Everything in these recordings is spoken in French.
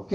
Ok.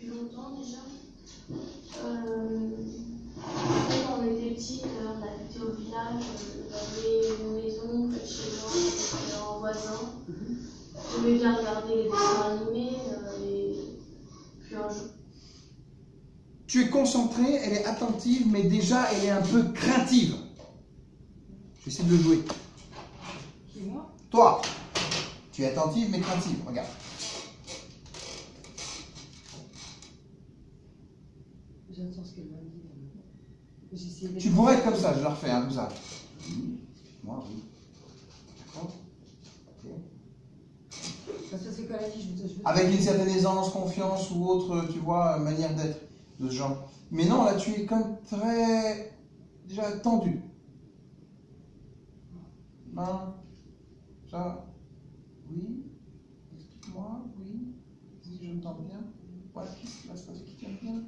Longtemps déjà. Quand on était petite, on habitait au village, il y avait une maison près de chez moi, avec un voisin. J'aimais bien regarder les dessins animés et puis un jour. Tu es concentrée, elle est attentive, mais déjà elle est un peu craintive. J'essaie de le jouer. Qui, moi? Toi, tu es attentive mais craintive, regarde. J'attends ce qu'elle va me dire. Tu pourrais être comme ça, je le refais, hein, comme ça. Oui, moi, oui. D'accord. Ok. Parce que quand elle dit, je veux... Avec une certaine aisance, confiance ou autre, tu vois, manière d'être de ce genre. Mais non, là, tu es comme très... déjà tendu. Non. Ça. Oui. Explique-moi, oui. Si je m'entends bien. Voilà, qu'est-ce qui va se passer, qui t'aime bien.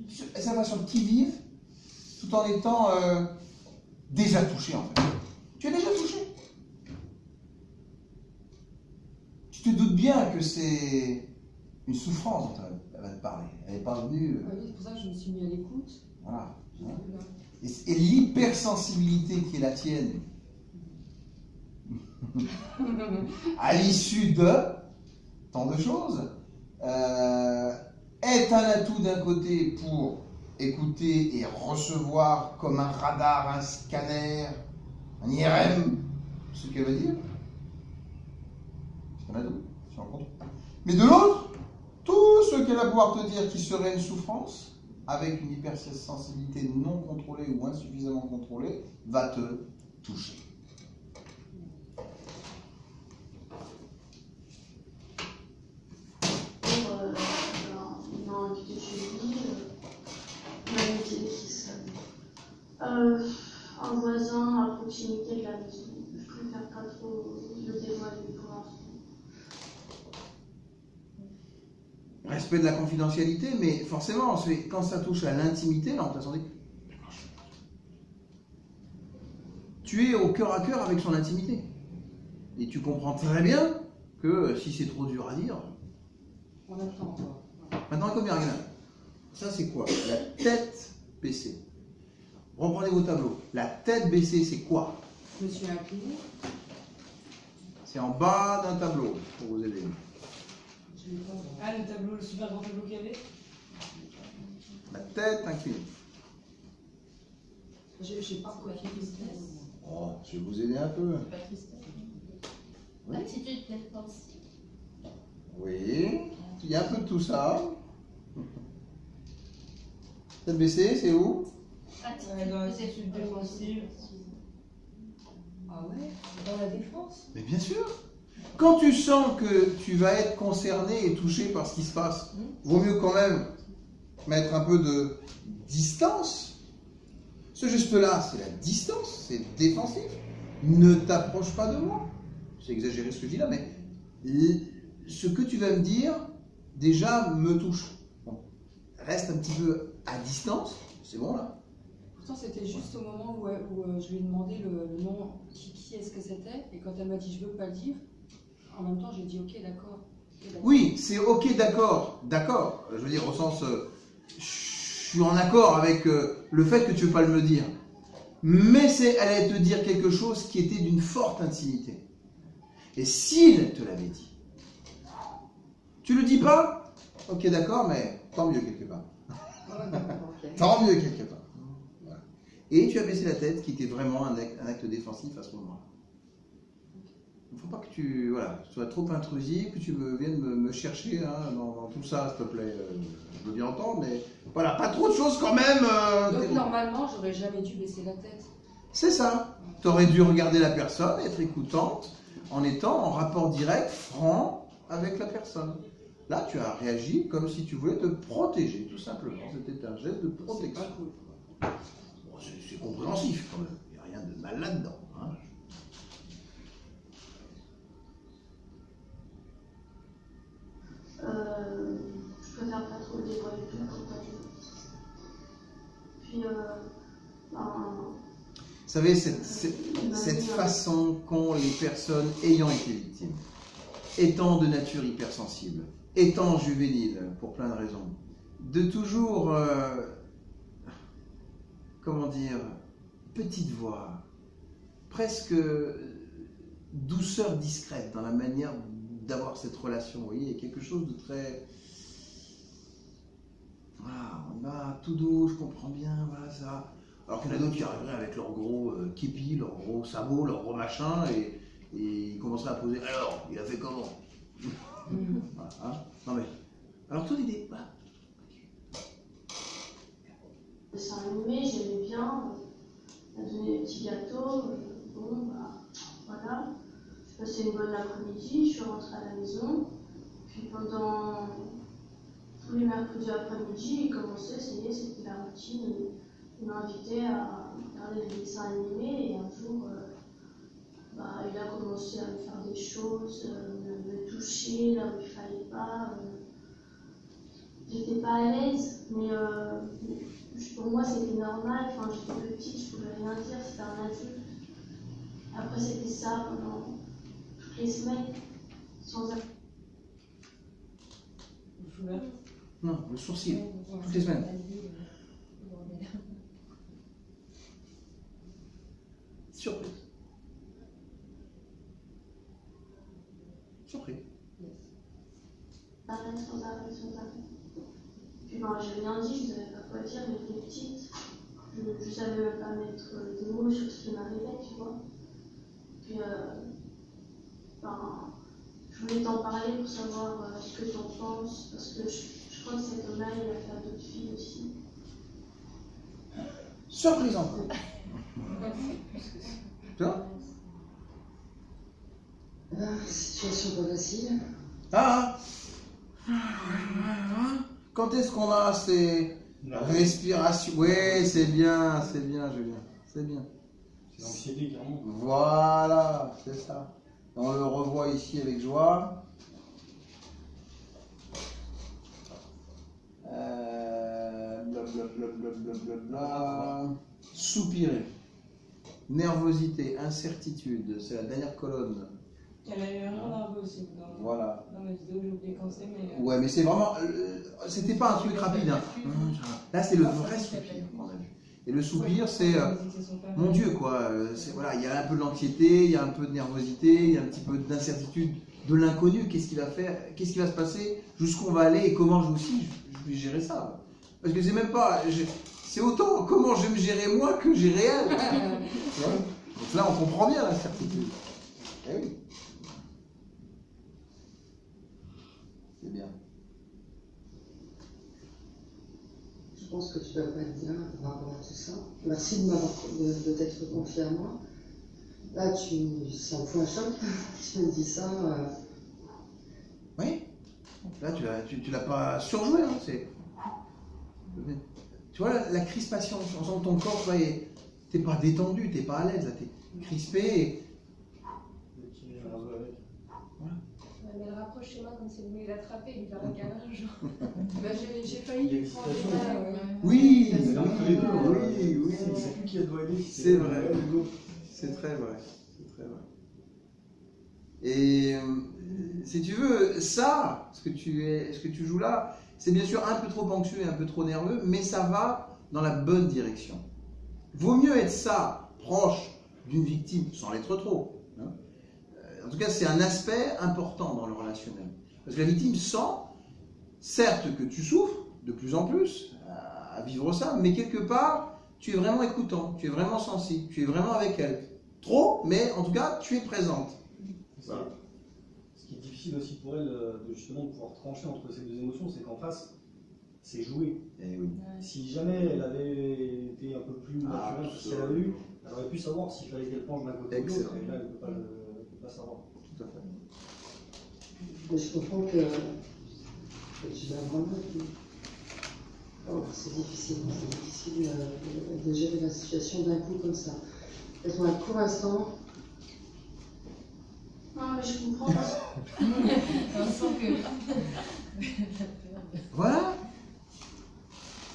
Sa façon qui vive, tout en étant déjà touché, en fait. Tu es déjà touché. Tu te doutes bien que c'est une souffrance dont elle va te parler. Elle n'est pas venue... Ah oui, c'est pour ça que je me suis mis à l'écoute. Voilà. Et l'hypersensibilité qui est la tienne, à l'issue de tant de choses, est un atout d'un côté pour écouter et recevoir comme un radar, un scanner, un IRM, ce qu'elle veut dire. C'est un atout, tu rends compte. Mais de l'autre, tout ce qu'elle va pouvoir te dire qui serait une souffrance, avec une hypersensibilité non contrôlée ou insuffisamment contrôlée, va te toucher. On a invité chez lui, on a invité des fils. Un voisin à proximité de la maison. Je préfère pas trop le dévoiler pour l'instant. Respect de la confidentialité, mais forcément, quand ça touche à l'intimité, là, on t'a senti. Tu es au cœur à cœur avec son intimité. Et tu comprends très bien que si c'est trop dur à dire. On attend encore. Maintenant, combien regarde. Ça, c'est quoi? La tête baissée. Reprenez vos tableaux. La tête baissée, c'est quoi? Je me suis inclinée. C'est en bas d'un tableau, pour vous aider. Ah, le tableau, le super grand tableau qu'il y avait. La tête inclinée. J'ai pas quoi tristesse. Oh, je vais vous aider un peu. Pas tristesse. Oui. Attitude défensive. Oui. Il y a un peu de tout ça. Tête baissée, c'est où? Attitude Dans l'attitude défensive. Ah ouais? Dans la défense? Mais bien sûr. Quand tu sens que tu vas être concerné et touché par ce qui se passe, vaut mieux quand même mettre un peu de distance. Ce geste-là, c'est la distance, c'est défensif. Ne t'approche pas de moi. C'est exagéré ce que je dis là, mais ce que tu vas me dire, déjà, me touche. Bon. Reste un petit peu à distance, c'est bon là. Pourtant, c'était juste au moment où je lui ai demandé le nom, qui est-ce que c'était, et quand elle m'a dit je veux pas le dire, en même temps j'ai dit ok, d'accord. Oui, c'est ok, d'accord, d'accord. Je veux dire, au sens, je suis en accord avec le fait que tu ne veux pas le me dire. Mais elle allait te dire quelque chose qui était d'une forte intimité. Et s'il te l'avait dit, tu le dis pas, ok, d'accord, mais tant mieux quelque part. Tant mieux quelque part. Voilà. Et tu as baissé la tête, qui était vraiment un acte défensif à ce moment-là. Il ne faut pas que tu sois trop intrusif, que tu viennes me chercher hein, dans tout ça, s'il te plaît. Je veux bien entendre, mais voilà, pas trop de choses quand même. Donc normalement, j'aurais jamais dû baisser la tête. C'est ça. Tu aurais dû regarder la personne, être écoutante, en étant en rapport direct, franc avec la personne. Là, tu as réagi comme si tu voulais te protéger, tout simplement. C'était un geste de protection. Bon, c'est compréhensif quand même. Il n'y a rien de mal là-dedans. Hein. Je préfère pas trop le dévoiler pour pas. Puis, savez, cette façon qu'ont les personnes ayant été victimes, étant de nature hypersensible, étant juvénile pour plein de raisons, de toujours, comment dire, petite voix, presque douceur discrète dans la manière d'avoir cette relation. Vous voyez, il y a quelque chose de très... Voilà, on va tout doux, je comprends bien, voilà ça. Alors qu'il y en a d'autres qui arriveraient avec leur gros képi, leur gros sabot, leur gros machin, et ils commenceraient à poser. Alors, il a fait comment? Voilà, hein. Non mais. Alors, toute idée, voilà. Le dessin animé, j'aimais bien. On a donné des petits gâteaux. Bon, bah, voilà. Je passais une bonne après-midi, je suis rentrée à la maison. Puis pendant tous les mercredis après-midi, il commençait, c'était la routine. Il m'invitait à regarder des dessins animés et un jour, il a commencé à me faire des choses, me toucher là où il ne fallait pas. J'étais pas à l'aise, mais pour moi c'était normal. Enfin, j'étais petite, je pouvais rien dire, c'était un adulte. Après, c'était ça pendant toutes les semaines, sans arrêt. Non, le sourcil, toutes les semaines. Surprise. Surprise. Sans arrêt. Puis j'ai rien dit, je ne savais pas quoi dire, mais j'étais petite. Je ne savais même pas mettre des mots sur ce qui m'arrivait, tu vois. Puis, je voulais t'en parler pour savoir ce que tu en penses, parce que je crois que cet homme-là, il a fait à d'autres filles aussi. Surprise encore. Tu vois? Situation pas facile. Ah! Quand est-ce qu'on a ces respirations? Oui, c'est bien, Julien. C'est bien. C'est l'anxiété, carrément. Voilà, c'est ça. On le revoit ici avec joie. Blablabla. Soupirer. Nervosité, incertitude, c'est la dernière colonne. Elle a eu un grand nerveux aussi Voilà. dans ma vidéo, j'ai oublié quand c'est, mais. Ouais, mais c'est vraiment. C'était pas un truc rapide. Hein. Là, c'est le vrai soupir qu'on a vu. Et le soupir, c'est. Mon Dieu, quoi. Voilà, il y a un peu de l'anxiété, il y a un peu de nervosité, il y a un petit peu d'incertitude, de l'inconnu. Qu'est-ce qu'il va faire? Qu'est-ce qui va se passer? Jusqu'où on va aller et comment je vais gérer ça? Parce que c'est même pas. C'est autant comment je vais me gérer moi que gérer elle. Donc là, on comprend bien l'incertitude. Eh oui. C'est bien. Je pense que tu vas pas être bien par rapport à tout ça. Merci de t'être confié à moi. Là, c'est un point choc. Tu me dis ça. Oui. Là, tu l'as pas surjoué. Hein, tu vois, la crispation, on sent que ton corps, t'es pas détendu, t'es pas à l'aise, t'es crispé. Et... Ouais, mais elle rapproche chez moi quand c'est voulu l'attraper, il va regarder un jour. J'ai failli lui prendre des Oui, oui. C'est plus qui a doit aider. C'est vrai. C'est très vrai. Et si tu veux, ça, ce que tu joues là, c'est bien sûr un peu trop anxieux et un peu trop nerveux, mais ça va dans la bonne direction. Vaut mieux être ça, proche d'une victime, sans l'être trop. Hein. En tout cas, c'est un aspect important dans le relationnel. Parce que la victime sent, certes, que tu souffres de plus en plus à vivre ça, mais quelque part, tu es vraiment écoutant, tu es vraiment sensible, tu es vraiment avec elle. Trop, mais en tout cas, tu es présente. Voilà. Ce qui est difficile aussi pour elle, de justement pouvoir trancher entre ces deux émotions, c'est qu'en face, c'est joué. Et oui. Si jamais elle avait été un peu plus naturelle, si elle avait eu, elle aurait pu savoir s'il fallait qu'elle penche d'un côté ou de l'autre, et là, elle ne peut pas savoir. Tout à fait. Mais je comprends que tu vas vraiment. Oh, c'est difficile de gérer la situation d'un coup comme ça. Laisse-moi un court instant. Non, mais je comprends pas. On sent que. Voilà.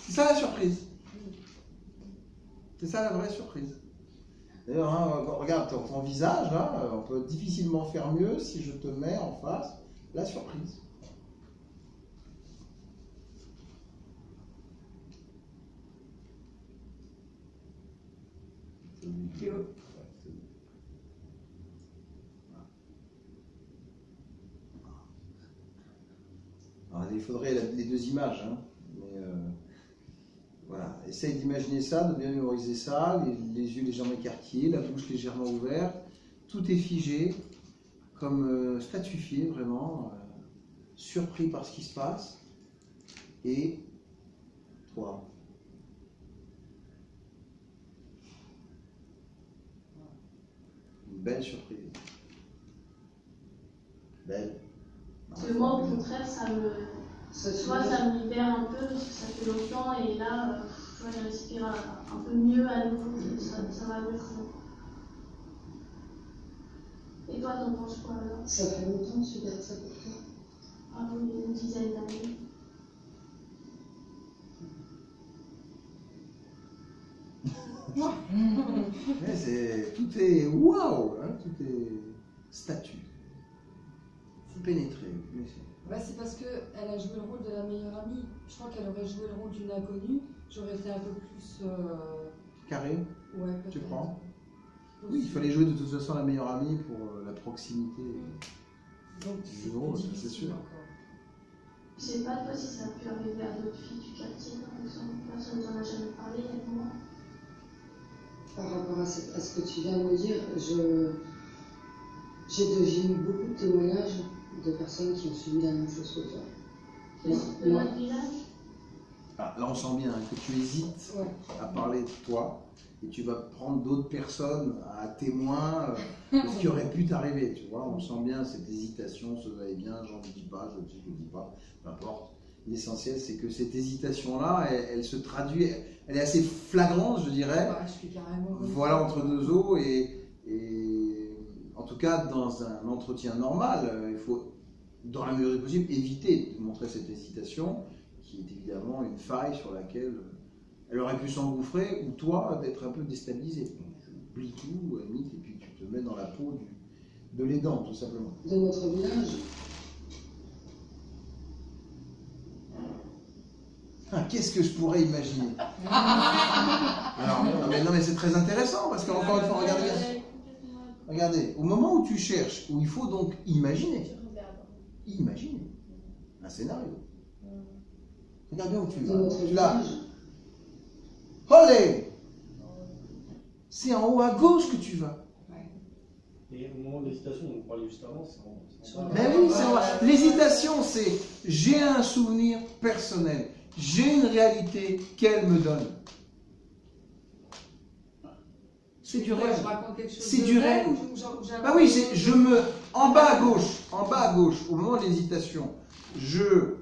C'est ça la surprise. C'est ça la vraie surprise. D'ailleurs, hein, regarde ton visage, là, on peut difficilement faire mieux si je te mets en face la surprise. Théo. Alors, il faudrait les deux images, hein, mais voilà. Essaye d'imaginer ça, de bien mémoriser ça, les yeux légèrement écarquillés, la bouche légèrement ouverte, tout est figé, comme statufié vraiment, surpris par ce qui se passe, et toi. Une belle surprise. Belle. Parce que moi, au contraire, tu vois, ça me libère un peu, parce que ça fait longtemps, et là, tu vois, je respire un peu mieux à nouveau, ça va mieux. Et toi, t'en penses quoi alors? Ça fait longtemps que tu gardes ça pour toi? Ah oui, une dizaine d'années. Ouais, tout est waouh, hein, tout est statut. Pénétré. Ouais, c'est parce qu'elle a joué le rôle de la meilleure amie. Je crois qu'elle aurait joué le rôle d'une inconnue. J'aurais été un peu plus. Carré, Ouais, peut-être. tu crois? Oui, il fallait jouer de toute façon la meilleure amie pour la proximité. Donc, du rôle, plus c'est difficile sûr. encore. Je sais pas toi si ça a pu arriver à d'autres filles du quartier, par exemple. Personne n'en a jamais parlé, il y a que moi. Par rapport à ce que tu viens de me dire, j'ai deviné beaucoup de témoignages de personnes qui ont subi la même chose que toi. De notre village? Ah, là, on sent bien que tu hésites Ouais. à parler de toi et tu vas prendre d'autres personnes à témoin de ce qui aurait pu t'arriver. Tu vois, on sent bien cette hésitation, ce va-et-bien, j'en dis pas, je ne dis pas, peu importe. L'essentiel, c'est que cette hésitation-là, elle se traduit, elle est assez flagrante, je dirais. Ouais, je suis carrément. Voilà, entre deux eaux et en tout cas, dans un entretien normal, il faut, dans la mesure du possible, éviter de montrer cette hésitation, qui est évidemment une faille sur laquelle elle aurait pu s'engouffrer, ou toi, d'être un peu déstabilisé. Donc, tu oublies tout, à la limite, et puis tu te mets dans la peau de l'aidant, tout simplement. De notre village. Ah, qu'est-ce que je pourrais imaginer? Alors, non, mais c'est très intéressant, parce qu'encore une fois, regardez, au moment où tu cherches, où il faut donc imaginer un scénario. Regarde bien où tu De vas. notre Tu l'as. village. Olé! C'est en haut à gauche que tu vas. Et au moment de l'hésitation, dont on parlait juste avant, c'est en bas. Ben oui, c'est en haut. L'hésitation, c'est j'ai un souvenir personnel, j'ai une réalité qu'elle me donne. C'est du Ouais, réel. je raconte quelque chose C'est de du vrai réel. ou j'invente Ah oui, quelque chose en bas à gauche, au moment de l'hésitation, je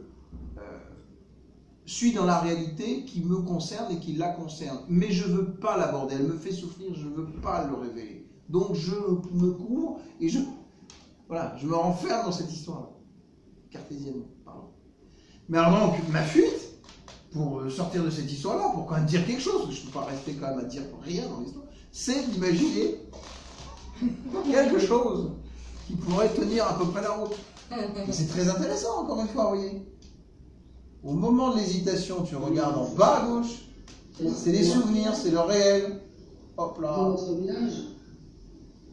suis dans la réalité qui me concerne et qui la concerne. Mais je ne veux pas l'aborder, elle me fait souffrir, je ne veux pas le révéler. Donc je me couvre et je me renferme dans cette histoire-là. Cartésiennement, pardon. Mais alors donc, ma fuite, pour sortir de cette histoire-là, pour quand même dire quelque chose, parce que je ne peux pas rester quand même à dire rien dans l'histoire, c'est d'imaginer quelque chose qui pourrait tenir à peu près la route. Et c'est très intéressant, encore une fois, vous voyez. Au moment de l'hésitation, tu regardes en bas à gauche, c'est les souvenirs, c'est le réel. Hop De là. notre village.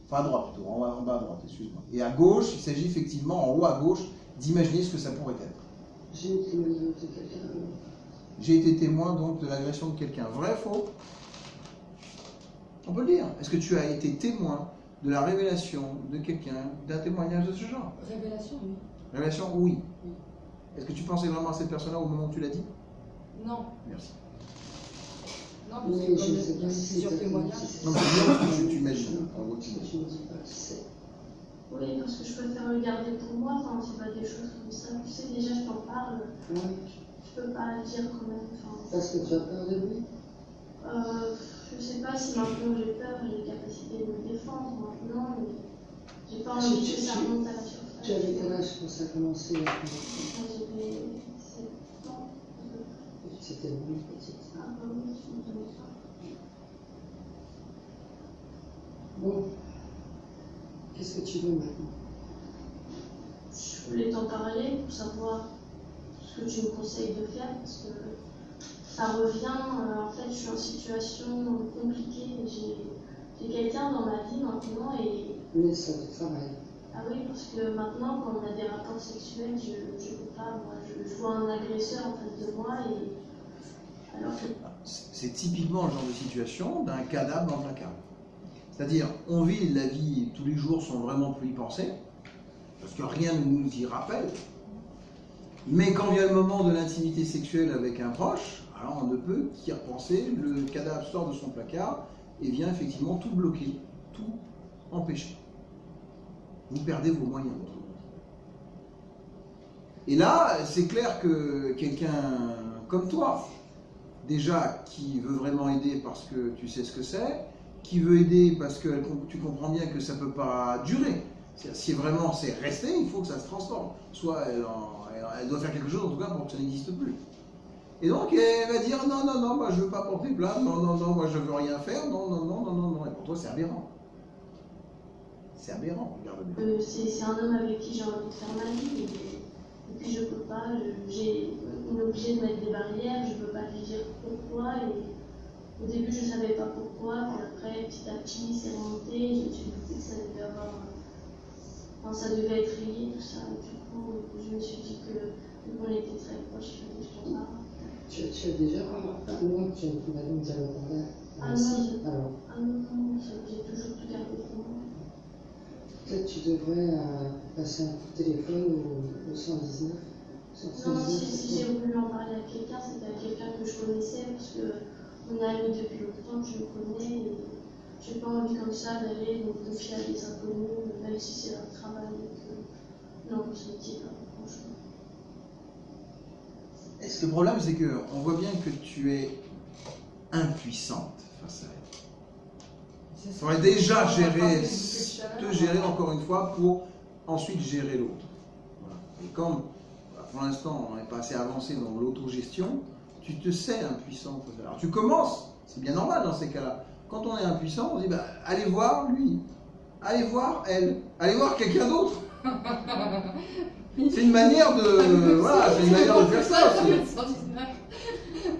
Enfin à droite plutôt, en bas à droite, excuse-moi. Et à gauche, il s'agit effectivement, en haut à gauche, d'imaginer ce que ça pourrait être. J'ai été témoin de quelqu'un. J'ai été témoin donc de l'agression de quelqu'un. Vrai, faux? On peut le dire. Est-ce que tu as été témoin de la révélation de quelqu'un, d'un témoignage de ce genre? Révélation, oui. Révélation, oui. Oui. Est-ce que tu pensais vraiment à cette personne-là au moment où tu l'as dit? Non. Merci. Non, parce Mais que je comme ne sais il y a pas si plusieurs c'est témoignages. Non, mais c'est bien ce que tu imagines. En gros, tu Tu imagines. ne dis pas qui c'est. Oui, parce que je préfère le garder pour moi quand c'est pas des choses comme ça. Tu sais, déjà, je t'en parle, Ouais. je peux pas le dire quand même. Enfin, Parce que tu as peur de lui. je sais pas si maintenant j'ai peur, j'ai la capacité de me défendre maintenant, mais j'ai pas envie que ça remonte à la surface. Tu avais quel âge quand ça a commencé la Moi, j'avais 7 ans. C'était vraiment petite. Ah, bah oui, je me connais pas. Bon, qu'est-ce que tu veux maintenant? Je voulais t'en parler pour savoir ce que tu me conseilles de faire parce que ça revient. En fait, je suis en situation compliquée. J'ai quelqu'un dans ma vie maintenant et. Mais ça te travaille. Ah oui, parce que maintenant, quand on a des rapports sexuels, je ne peux pas. Moi, je vois un agresseur en face de moi et. Alors que. C'est typiquement le genre de situation d'un cadavre dans un cadavre. C'est-à-dire, on vit la vie, tous les jours sans vraiment plus y penser, parce que rien ne nous y rappelle. Mais quand vient le moment de l'intimité sexuelle avec un proche, alors on ne peut qu'y repenser, le cadavre sort de son placard et vient effectivement tout bloquer, tout empêcher. Vous perdez vos moyens. Et là, c'est clair que quelqu'un comme toi, déjà qui veut vraiment aider parce que tu sais ce que c'est, qui veut aider parce que tu comprends bien que ça ne peut pas durer. Si vraiment c'est resté, il faut que ça se transforme. Soit elle doit faire quelque chose en tout cas pour que ça n'existe plus. Et donc elle va dire non, non, non, moi je ne veux pas porter plainte, non, non, non, moi je ne veux rien faire, non, non, non, non, non, non. Et pour toi c'est aberrant. C'est aberrant, regarde bien. C'est un homme avec qui j'ai envie de faire ma vie. Et puis je peux pas, on est obligé de mettre des barrières, je ne peux pas lui dire pourquoi. Et au début je ne savais pas pourquoi, puis après petit à petit c'est remonté, je me suis dit que ça devait avoir. Enfin, ça devait être lié, tout ça. Et du coup, je me suis dit que on était très proches, il fallait que je t'en parle. Tu as déjà moi tu m'as donc dialogué. Ah non, alors. Ah non, j'ai toujours tout gardé pour moi. Peut-être tu devrais passer un coup de téléphone au 119. Non, si j'ai voulu en parler à quelqu'un, c'était à quelqu'un que je connaissais, parce qu'on est amis depuis longtemps, que je le connais, et j'ai pas envie comme ça d'aller me confier à des inconnus, même si c'est leur travail. Non, ce métier, franchement. Est-ce que le problème, c'est qu'on voit bien que tu es impuissante face à elle. Il faudrait déjà te gérer encore une fois pour ensuite gérer l'autre. Voilà. Et comme pour l'instant on n'est pas assez avancé dans l'autogestion, tu te sais impuissant. Alors tu commences, c'est bien normal dans ces cas-là. Quand on est impuissant, on dit bah, allez voir lui, allez voir elle, allez voir quelqu'un d'autre. C'est une manière de, voilà, c'est une manière de faire ça aussi.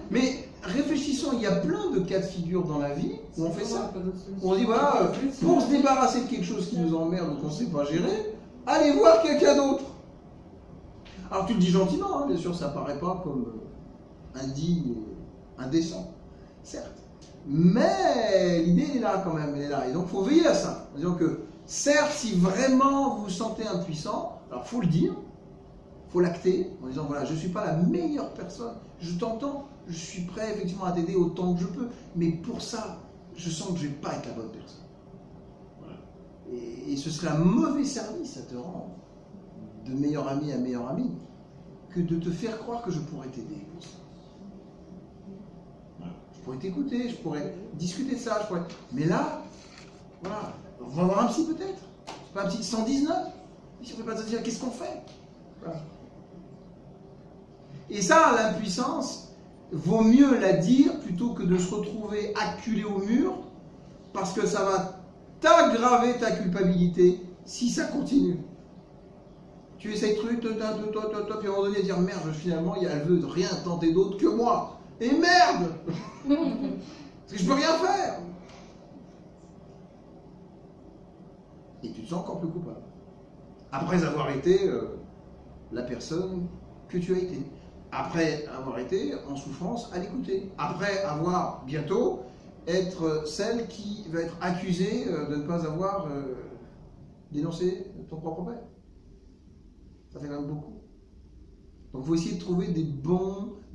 Mais réfléchissons, il y a plein de cas de figure dans la vie où on fait ça. On dit voilà, pour se débarrasser de quelque chose qui nous emmerde ou qu'on ne sait pas gérer, allez voir quelqu'un d'autre. Alors tu le dis gentiment, hein, bien sûr, ça paraît pas comme indigne, indécent, certes. Mais l'idée elle est là quand même, elle est là. Et donc il faut veiller à ça. En disant que certes, si vraiment vous vous sentez impuissant, alors il faut le dire, il faut l'acter, en disant voilà, je ne suis pas la meilleure personne, je t'entends, je suis prêt effectivement à t'aider autant que je peux, mais pour ça, je sens que je ne vais pas être la bonne personne. Voilà. Et ce serait un mauvais service à te rendre, de meilleur ami à meilleur ami, que de te faire croire que je pourrais t'aider pour ça. Voilà. Je pourrais t'écouter, je pourrais discuter de ça, mais là, voilà, on va voir un psy peut-être, c'est pas un psy 119, si on ne peut pas se dire qu'est-ce qu'on fait. Voilà. Et ça, l'impuissance, vaut mieux la dire plutôt que de se retrouver acculé au mur, parce que ça va t'aggraver ta culpabilité si ça continue. Tu essayes de truc, puis à un moment donné dire merde, finalement, elle veut rien tenter d'autre que moi. Et merde parce que je peux rien faire. Et tu te sens encore plus coupable. Après avoir été la personne que tu as été. Après avoir été en souffrance à l'écouter. Après avoir bientôt être celle qui va être accusée de ne pas avoir dénoncé ton propre père. Ça fait quand même beaucoup. Donc il faut essayer de trouver des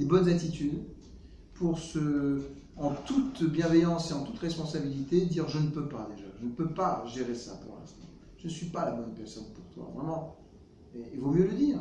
bonnes attitudes pour en toute bienveillance et en toute responsabilité, dire je ne peux pas déjà, je ne peux pas gérer ça pour l'instant. Je ne suis pas la bonne personne pour toi, vraiment. Et il vaut mieux le dire.